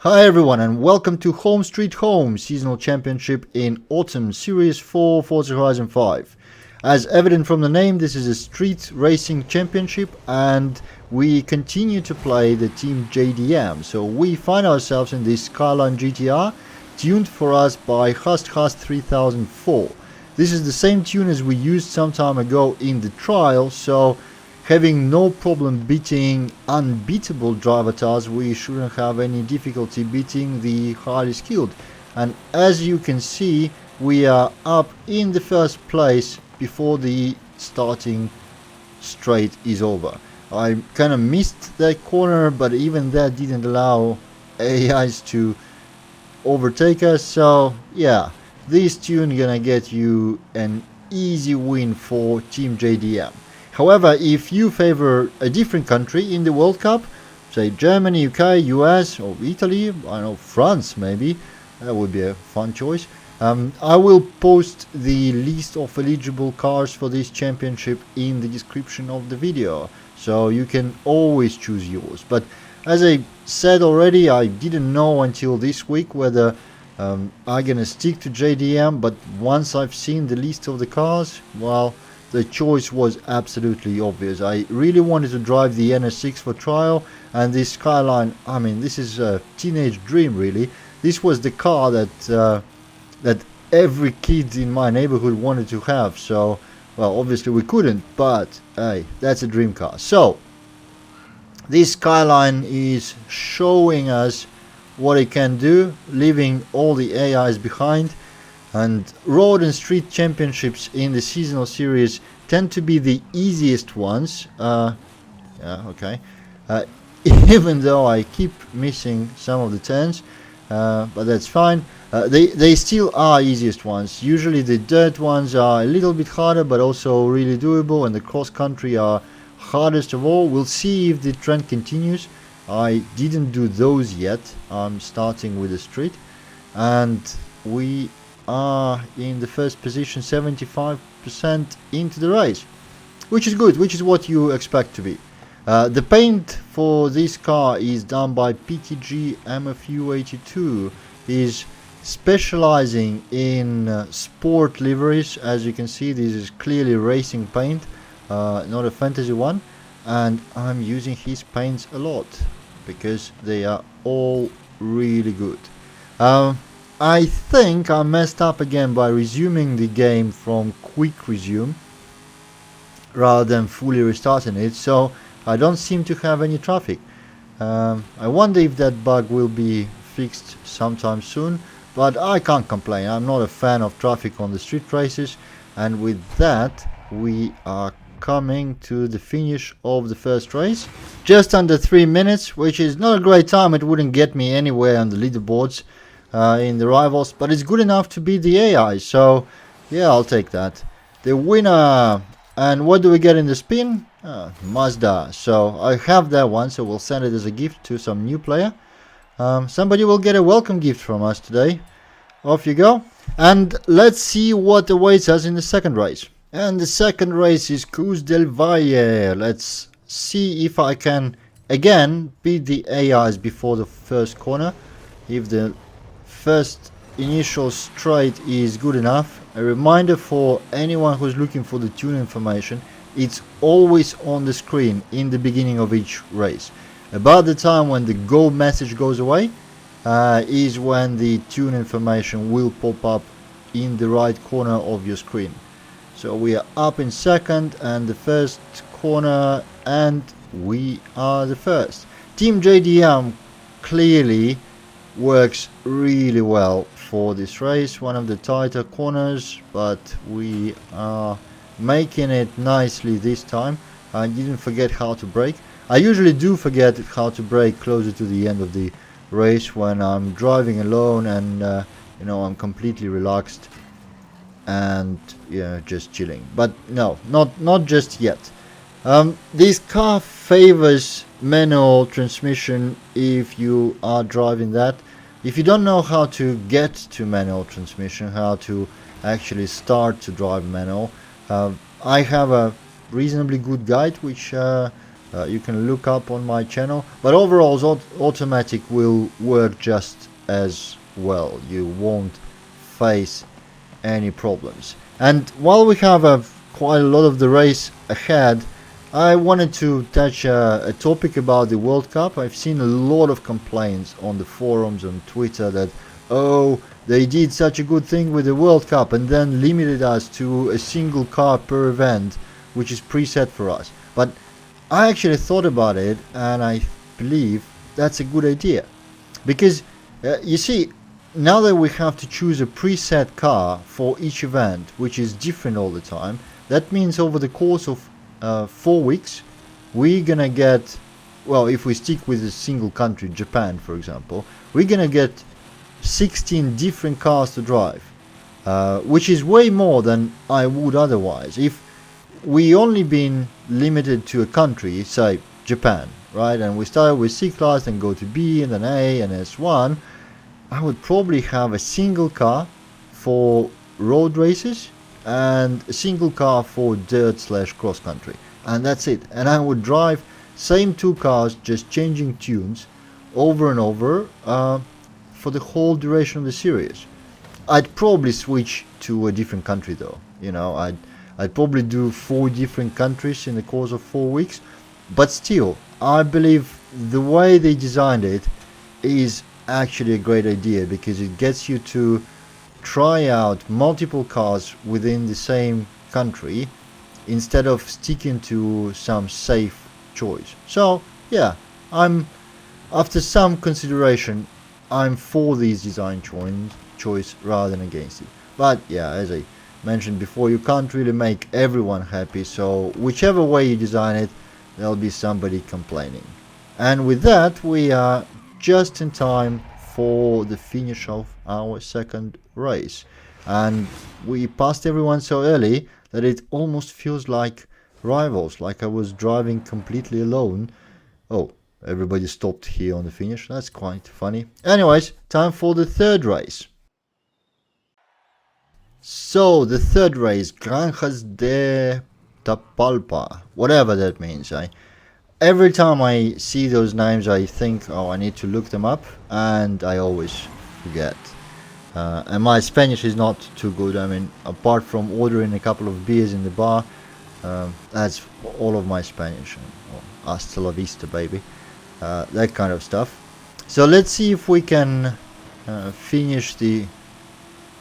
Hi everyone and welcome to Home Street Home Seasonal Championship in Autumn Series 4 Forza Horizon 5. As evident from the name, this is a street racing championship and we continue to play the Team JDM. So we find ourselves in this Skyline GTR tuned for us by Hust 3004. This is the same tune as we used some time ago in the trial, so having no problem beating unbeatable driver tars, we shouldn't have any difficulty beating the highly skilled. And as you can see, we are up in the first place before the starting straight is over. I kind of missed that corner, but even that didn't allow AIs to overtake us. So yeah, this tune gonna get you an easy win for Team JDM. However, if you favor a different country in the World Cup, say Germany, UK, US or Italy, I don't know, France maybe, that would be a fun choice. I will post the list of eligible cars for this championship in the description of the video, so you can always choose yours. But as I said already, I didn't know until this week whether I'm gonna stick to JDM, but once I've seen the list of the cars, well, the choice was absolutely obvious. I really wanted to drive the NS6 for trial, and this Skyline, I mean, this is a teenage dream really. This was the car that that every kid in my neighborhood wanted to have. So, well, obviously we couldn't, but hey, that's a dream car. So this Skyline is showing us what it can do, leaving all the AIs behind. And road and street championships in the seasonal series tend to be the easiest ones. Even though I keep missing some of the turns, but that's fine. They still are easiest ones. Usually the dirt ones are a little bit harder, but also really doable, and the cross country are hardest of all. We'll see if the trend continues. I didn't do those yet. I'm starting with the street, and we are in the first position, 75% into the race, which is good, which is what you expect to be. The paint for this car is done by PTG MFU82. Is specializing in sport liveries. As you can see, this is clearly racing paint, not a fantasy one, and I'm using his paints a lot because they are all really good. I think I messed up again by resuming the game from quick resume rather than fully restarting it, so I don't seem to have any traffic. I wonder if that bug will be fixed sometime soon, but I can't complain. I'm not a fan of traffic on the street races, and with that we are coming to the finish of the first race. Just under 3 minutes, which is not a great time. It wouldn't get me anywhere on the leaderboards in the rivals, but it's good enough to beat the AI, so yeah, I'll take that. The winner, and what do we get in the spin? Mazda. So I have that one, so we'll send it as a gift to some new player. Somebody will get a welcome gift from us today. Off you go, and let's see what awaits us in the second race. And the second race is Cruz del Valle. Let's see if I can again beat the AIs before the first corner. If the first initial straight is good enough. A reminder for anyone who's looking for the tune information, it's always on the screen in the beginning of each race. About the time when the go message goes away is when the tune information will pop up in the right corner of your screen. So we are up in second and the first corner, and we are the first. Team JDM clearly works really well for this race. One of the tighter corners, but we are making it nicely this time. I didn't forget how to brake. I usually do forget how to brake closer to the end of the race when I'm driving alone and you know, I'm completely relaxed and yeah, just chilling. But no, not just yet. This car favors manual transmission if you are driving that. If you don't know how to get to manual transmission, how to actually start to drive manual, I have a reasonably good guide which You can look up on my channel, but overall automatic will work just as well. You won't face any problems. And while we have quite a lot of the race ahead, I wanted to touch a topic about the World Cup. I've seen a lot of complaints on the forums, on Twitter, that, oh, they did such a good thing with the World Cup and then limited us to a single car per event, which is preset for us. But I actually thought about it, and I believe that's a good idea. Because, you see, now that we have to choose a preset car for each event, which is different all the time, that means over the course of 4 weeks, we're gonna get, well, if we stick with a single country, Japan for example, we're gonna get 16 different cars to drive, which is way more than I would otherwise. If we only been limited to a country, say Japan, right, and we start with C class, then go to B, and then A, and S1, I would probably have a single car for road races and a single car for dirt / cross country, and that's it. And I would drive same two cars, just changing tunes over and over for the whole duration of the series. I'd probably switch to a different country though. You know, I'd probably do 4 different countries in the course of 4 weeks, but still, I believe the way they designed it is actually a great idea, because it gets you to try out multiple cars within the same country instead of sticking to some safe choice. So yeah, after some consideration, I'm for these design choice rather than against it. But yeah, as I mentioned before, you can't really make everyone happy, so whichever way you design it, there'll be somebody complaining. And with that, we are just in time for the finish of our second race, and we passed everyone so early that it almost feels like rivals, like I was driving completely alone. Oh, everybody stopped here on the finish. That's quite funny. Anyways, time for the third race. So the third race, Granjas de Tapalpa, whatever that means. Every time I see those names, I think, oh, I need to look them up, and I always forget. And my Spanish is not too good. I mean, apart from ordering a couple of beers in the bar, that's all of my Spanish. Hasta la vista, baby. That kind of stuff. So let's see if we can finish the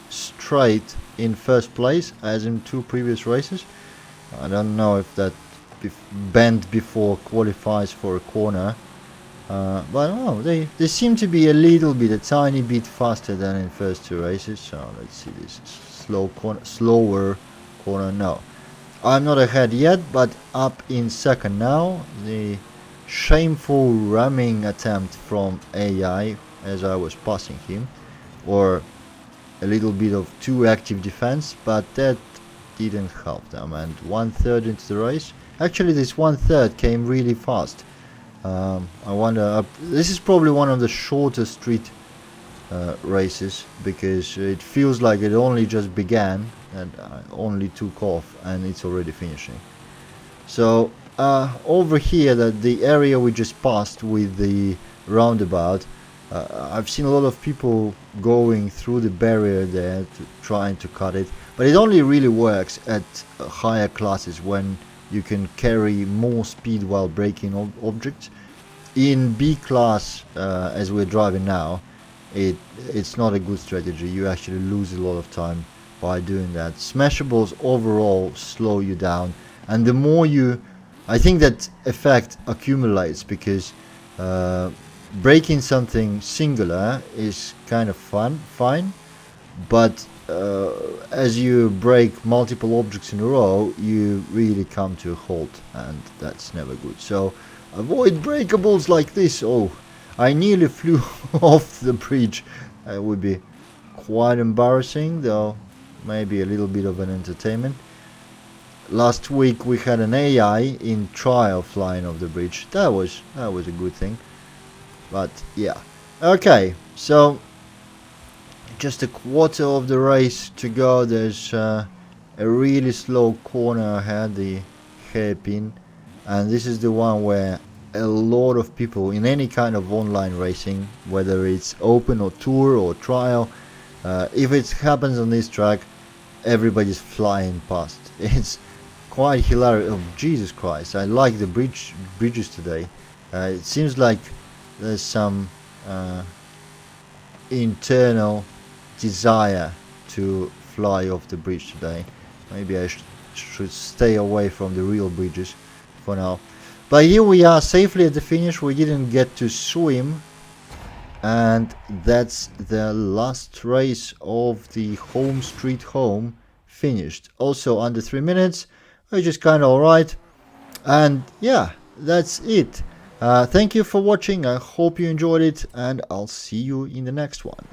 straight in first place, as in 2 previous races. I don't know if that bend before qualifies for a corner, but oh, they seem to be a tiny bit faster than in first 2 races. So let's see this slower corner. No, I'm not ahead yet, but up in second now. The shameful ramming attempt from AI as I was passing him, or a little bit of too active defense, but that didn't help them. And 1/3 into the race. Actually, this 1/3 came really fast. I wonder, this is probably one of the shorter street races, because it feels like it only just began and only took off and it's already finishing. So over here, the area we just passed with the roundabout, I've seen a lot of people going through the barrier there trying to cut it, but it only really works at higher classes when you can carry more speed while braking objects. In B class, as we're driving now, it's not a good strategy. You actually lose a lot of time by doing that. Smashables overall slow you down, and the more I think that effect accumulates, because breaking something singular is kind of fine, but as you break multiple objects in a row, you really come to a halt, and that's never good. So avoid breakables like this. Oh, I nearly flew off the bridge. It would be quite embarrassing, though maybe a little bit of an entertainment. Last week we had an AI in trial flying off the bridge. That was a good thing. But yeah, okay, so just a quarter of the race to go. There's a really slow corner ahead, the hairpin, and this is the one where a lot of people in any kind of online racing, whether it's open or tour or trial, if it happens on this track, everybody's flying past. It's quite hilarious. Oh, Jesus Christ, I like the bridges today. It seems like there's some internal desire to fly off the bridge today. Maybe I should stay away from the real bridges for now. But here we are safely at the finish. We didn't get to swim, and that's the last race of the home street home finished. Also under 3 minutes, which is kind of alright. And yeah, that's it. Thank you for watching. I hope you enjoyed it, and I'll see you in the next one.